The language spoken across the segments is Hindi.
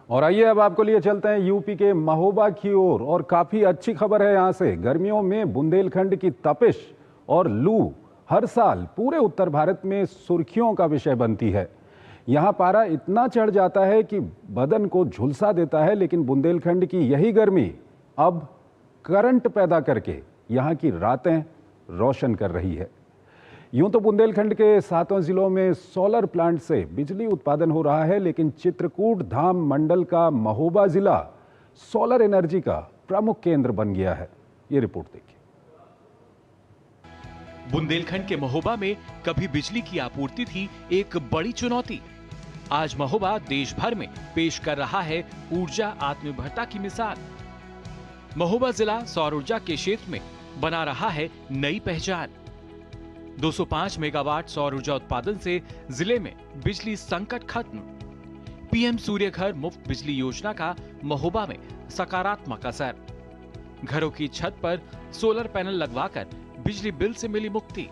और आइए अब आपको लिए चलते हैं यूपी के महोबा की ओर। और काफी अच्छी खबर है यहां से। गर्मियों में बुंदेलखंड की तपिश और लू हर साल पूरे उत्तर भारत में सुर्खियों का विषय बनती है। यहां पारा इतना चढ़ जाता है कि बदन को झुलसा देता है, लेकिन बुंदेलखंड की यही गर्मी अब करंट पैदा करके यहां की रातें रोशन कर रही है। यूं तो बुंदेलखंड के 7 जिलों में सोलर प्लांट से बिजली उत्पादन हो रहा है, लेकिन चित्रकूट धाम मंडल का महोबा जिला सोलर एनर्जी का प्रमुख केंद्र बन गया है। ये रिपोर्ट देखिए। बुंदेलखंड के महोबा में कभी बिजली की आपूर्ति थी एक बड़ी चुनौती। आज महोबा देश भर में पेश कर रहा है ऊर्जा आत्मनिर्भरता की मिसाल। महोबा जिला सौर ऊर्जा के क्षेत्र में बना रहा है नई पहचान। 205 मेगावाट सौर ऊर्जा उत्पादन से जिले में बिजली संकट खत्म। पीएम सूर्य घर मुफ्त बिजली योजना का महोबा में सकारात्मक असर। घरों की छत पर सोलर पैनल लगवाकर बिजली बिल से मिली मुक्ति।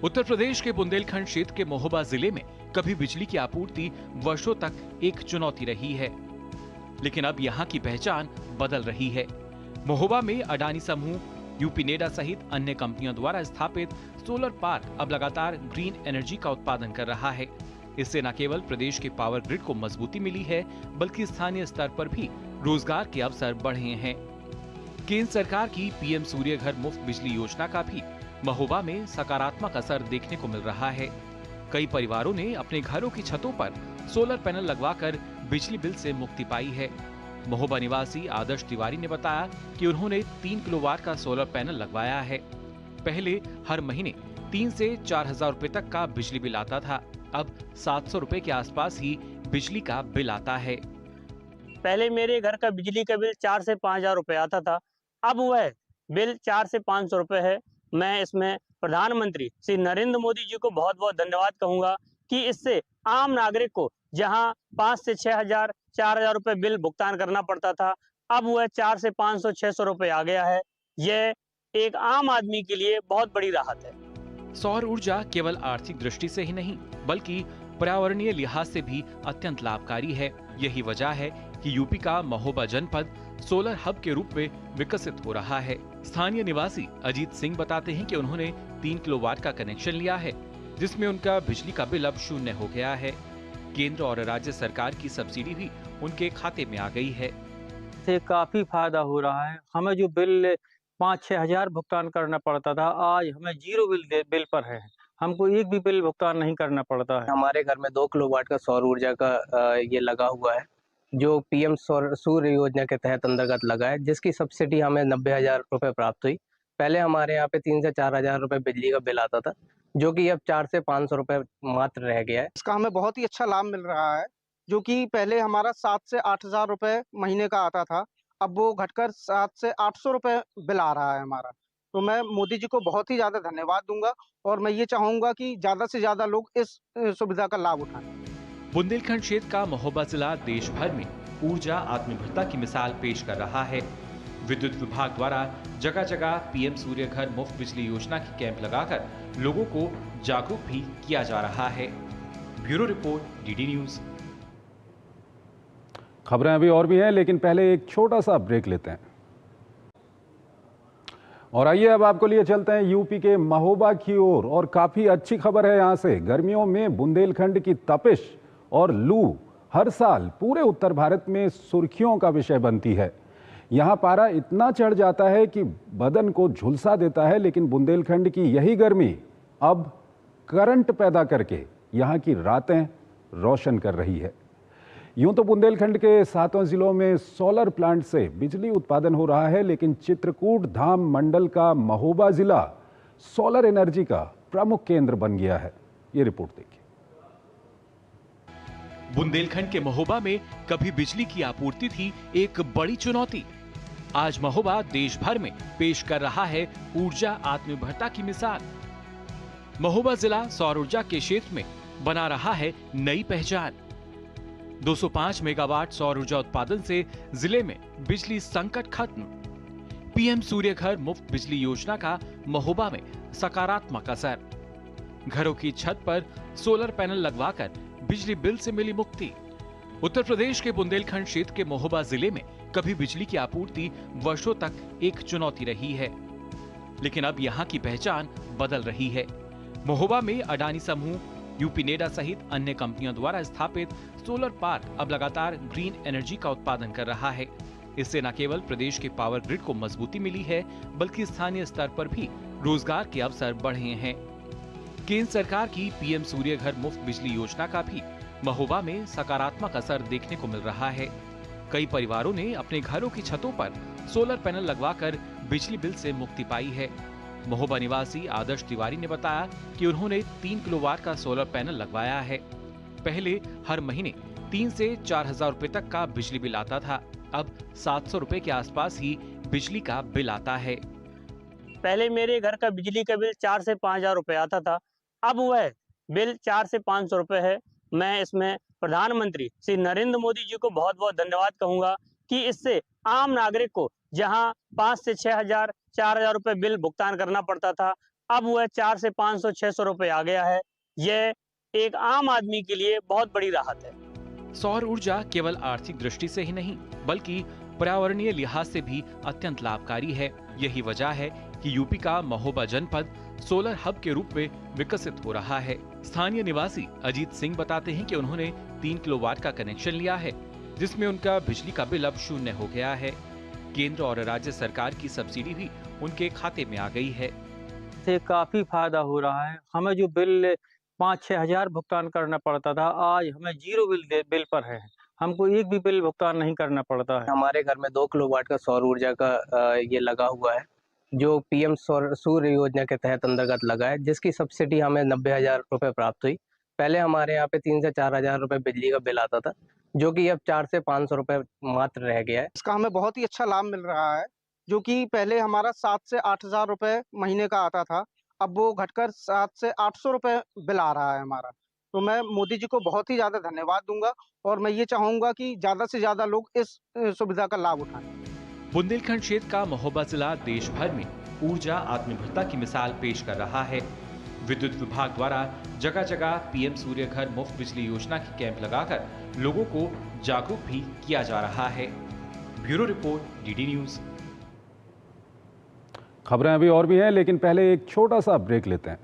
उत्तर प्रदेश के बुंदेलखंड क्षेत्र के महोबा जिले में कभी बिजली की आपूर्ति वर्षों तक एक चुनौती रही है, लेकिन अब यहां की पहचान बदल रही है। महोबा में अडानी समूह, यूपी नेडा सहित अन्य कंपनियों द्वारा स्थापित सोलर पार्क अब लगातार ग्रीन एनर्जी का उत्पादन कर रहा है। इससे न केवल प्रदेश के पावर ग्रिड को मजबूती मिली है, बल्कि स्थानीय स्तर पर भी रोजगार के अवसर बढ़े हैं। केंद्र सरकार की पीएम सूर्य घर मुफ्त बिजली योजना का भी महोबा में सकारात्मक असर देखने को मिल रहा है। कई परिवारों ने अपने घरों की छतों पर सोलर पैनल लगवाकर बिजली बिल से मुक्ति पाई है। महोबा निवासी आदर्श तिवारी ने बताया कि उन्होंने 3 किलोवाट का सोलर पैनल लगवाया है। पहले हर महीने 3 से 4 हजार रुपए तक का बिजली बिल आता था, अब 700 रुपए के आसपास ही बिजली का बिल आता है। पहले मेरे घर का बिजली का बिल 4 से 5 हजार रुपए आता था, अब वह बिल 4 से 500 रुपए है। मैं इसमें प्रधानमंत्री श्री नरेंद्र मोदी जी को बहुत बहुत धन्यवाद कहूंगा कि इससे आम नागरिक को जहां 5 से 6 हजार 4 हजार रुपए बिल भुगतान करना पड़ता था, अब वह 4 से 500 600 रुपए आ गया है। यह एक आम आदमी के लिए बहुत बड़ी राहत है। सौर ऊर्जा केवल आर्थिक दृष्टि से ही नहीं, बल्कि पर्यावरणीय लिहाज से भी अत्यंत लाभकारी है। यही वजह है कि यूपी का महोबा जनपद सोलर हब के रूप में विकसित हो रहा है। स्थानीय निवासी अजीत सिंह बताते हैं कि उन्होंने 3 किलोवाट का कनेक्शन लिया है, जिसमें उनका बिजली का बिल अब 0 हो गया है। केंद्र और राज्य सरकार की सब्सिडी भी उनके खाते में आ गई है। से काफी फायदा हो रहा है। हमें जो बिल 5-6 हजार भुगतान करना पड़ता था, आज हमें 0 बिल पर है। हमको एक भी बिल भुगतान नहीं करना पड़ता है। हमारे घर में 2 किलोवाट का सौर ऊर्जा का ये लगा हुआ है, जो पीएम सूर्य योजना के तहत अंतर्गत लगा है, जिसकी सब्सिडी हमें 90,000 रुपए प्राप्त हुई। पहले हमारे यहाँ पे 3 से 4 हजार रुपए बिजली का बिल आता था, जो कि अब 4 से 500 रुपए मात्र रह गया है। इसका हमें बहुत ही अच्छा लाभ मिल रहा है, जो कि पहले हमारा 7 से 8 हजार रुपए महीने का आता था, अब वो घटकर 7 से 800 रुपए बिल आ रहा है हमारा। तो मैं मोदी जी को बहुत ही ज्यादा धन्यवाद दूंगा और मैं ये चाहूंगा कि ज्यादा से ज्यादा लोग इस सुविधा का लाभ उठाएं। बुंदेलखंड क्षेत्र का महोबा जिला देश भर में ऊर्जा आत्मनिर्भरता की मिसाल पेश कर रहा है। विद्युत विभाग द्वारा जगह जगह पीएम सूर्य घर मुफ्त बिजली योजना की कैंप लगाकर लोगों को जागरूक भी किया जा रहा है। Bureau report, DD news. खबरें अभी और भी हैं, लेकिन पहले एक छोटा सा ब्रेक लेते हैं। और आइए अब आपको लिए चलते हैं यूपी के महोबा की ओर। और काफी अच्छी खबर है यहां से। गर्मियों में बुंदेलखंड की तपिश और लू हर साल पूरे उत्तर भारत में सुर्खियों का विषय बनती है। यहां पारा इतना चढ़ जाता है कि बदन को झुलसा देता है, लेकिन बुंदेलखंड की यही गर्मी अब करंट पैदा करके यहां की रातें रोशन कर रही है। यूं तो बुंदेलखंड के 7 जिलों में सोलर प्लांट से बिजली उत्पादन हो रहा है, लेकिन चित्रकूट धाम मंडल का महोबा जिला सोलर एनर्जी का प्रमुख केंद्र बन गया है। ये रिपोर्ट देखिए। बुंदेलखंड के महोबा में कभी बिजली की आपूर्ति थी एक बड़ी चुनौती। आज महोबा देश भर में पेश कर रहा है ऊर्जा आत्मनिर्भरता की मिसाल। महोबा जिला सौर ऊर्जा के क्षेत्र में बना रहा है नई पहचान। 205 मेगावाट सौर ऊर्जा उत्पादन से जिले में बिजली संकट खत्म। पीएम सूर्य घर मुफ्त बिजली योजना का महोबा में सकारात्मक असर। घरों की छत पर सोलर पैनल लगवाकर बिजली बिल से मिली मुक्ति। उत्तर प्रदेश के बुंदेलखंड क्षेत्र के महोबा जिले में कभी बिजली की आपूर्ति वर्षों तक एक चुनौती रही है, लेकिन अब यहाँ की पहचान बदल रही है। महोबा में अडानी समूह, यूपी नेडा सहित अन्य कंपनियों द्वारा स्थापित सोलर पार्क अब लगातार ग्रीन एनर्जी का उत्पादन कर रहा है। इससे न केवल प्रदेश के पावर ग्रिड को मजबूती मिली है, बल्कि स्थानीय स्तर पर भी रोजगार के अवसर बढ़े हैं। केंद्र सरकार की पीएम सूर्य घर मुफ्त बिजली योजना का भी महोबा में सकारात्मक असर देखने को मिल रहा है। कई परिवारों ने अपने घरों की छतों पर सोलर पैनल लगवाकर बिजली बिल से मुक्ति पाई है। महोबा निवासी आदर्श तिवारी ने बताया कि उन्होंने 3 किलोवाट का सोलर पैनल लगवाया है। पहले हर महीने 3 से 4 हजार रुपए तक का बिजली बिल आता था, अब 700 रुपए के आसपास ही बिजली का बिल आता है। पहले मेरे घर का बिजली का बिल 4 से 5 हजार रुपए आता था, अब वह बिल 4 से 500 रुपए है। मैं इसमें प्रधानमंत्री श्री नरेंद्र मोदी जी को बहुत बहुत धन्यवाद कहूंगा कि इससे आम नागरिक को जहां 5 से 6 हजार 4 हजार रुपए बिल भुगतान करना पड़ता था, अब वह 4 से 500 600 रुपए आ गया है। यह एक आम आदमी के लिए बहुत बड़ी राहत है। सौर ऊर्जा केवल आर्थिक दृष्टि से ही नहीं, बल्कि पर्यावरणीय लिहाज से भी अत्यंत लाभकारी है। यही वजह है कि यूपी का महोबा जनपद सोलर हब के रूप में विकसित हो रहा है। स्थानीय निवासी अजीत सिंह बताते हैं कि उन्होंने 3 किलोवाट का कनेक्शन लिया है, जिसमें उनका बिजली का बिल अब 0 हो गया है। केंद्र और राज्य सरकार की सब्सिडी भी उनके खाते में आ गई है। से काफी फायदा हो रहा है। हमें जो बिल 5-6 हजार भुगतान करना पड़ता था, आज हमें 0 बिल पर है। हमको एक भी बिल भुगतान नहीं करना पड़ता है। हमारे घर में 2 किलोवाट का सौर ऊर्जा का ये लगा हुआ है, जो पीएम सूर्य योजना के तहत अंतर्गत लगा है, जिसकी सब्सिडी हमें 90,000 रुपए प्राप्त हुई। पहले हमारे यहाँ पे 3 से 4 हजार रुपए बिजली का बिल आता था, जो कि अब 4 से 500 रुपए मात्र रह गया है। इसका हमें बहुत ही अच्छा लाभ मिल रहा है, जो कि पहले हमारा 7 से 8 हजार रुपए महीने का आता था, अब वो घटकर 7 से 800 रुपए बिल आ रहा है हमारा। तो मैं मोदी जी को बहुत ही ज्यादा धन्यवाद दूंगा और मैं ये चाहूंगा कि ज्यादा से ज्यादा लोग इस सुविधा का लाभ उठाएं। बुंदेलखंड क्षेत्र का महोबा जिला देश भर में ऊर्जा आत्मनिर्भरता की मिसाल पेश कर रहा है। विद्युत विभाग द्वारा जगह जगह पीएम सूर्य घर मुफ्त बिजली योजना की कैंप लगाकर लोगों को जागरूक भी किया जा रहा है। Bureau report, DD news. खबरें अभी और भी हैं, लेकिन पहले एक छोटा सा ब्रेक लेते हैं।